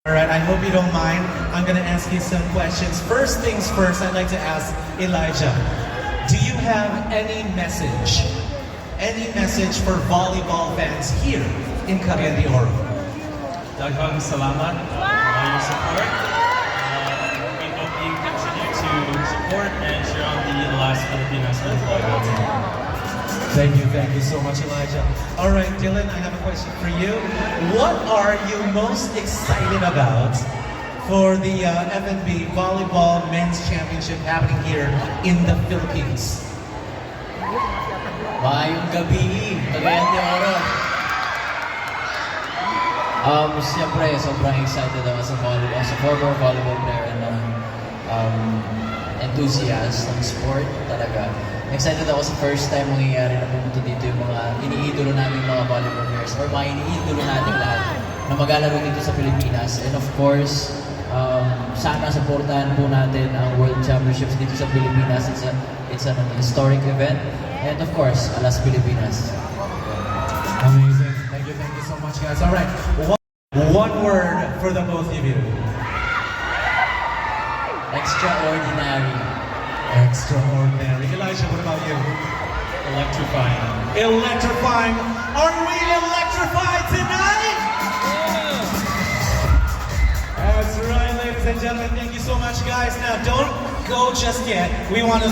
Alright, I hope you don't mind. I'm gonna ask you some questions. First things first, I'd like to ask Elijah. Do you have any message? Any message for volleyball fans here in Cagayan de Oro? Daghang salamat for all your support. We hope you continue to support and cheer on the last Filipinas volleyball team. Thank you so much, Elijah. Alright, Dylan, I have a question for you. What are you most excited about for the FNB Volleyball Men's Championship happening here in the Philippines? Maayong gabi, Cagayan de Oro. Siyempre, sobrang excited ako sa former volleyball player and enthusiast ng sport talaga. Excited ako sa first time mangyayari na pumunta dito yung mga iniidolo namin mga volleyball players or mga iniidolo natin lahat na maglalaro dito sa Pilipinas. And of course, sana supportahan po natin ang World Championships dito sa Pilipinas. It's an historic event. And of course, Alas Pilipinas. Amazing. Thank you so much, guys. Alright, one word for the both of you. Extraordinary. Extraordinary. Elijah, what about you? Electrifying. Electrifying. Are we electrified tonight? That's right, ladies and gentlemen. Thank you so much, guys. Now, don't go just yet. We want to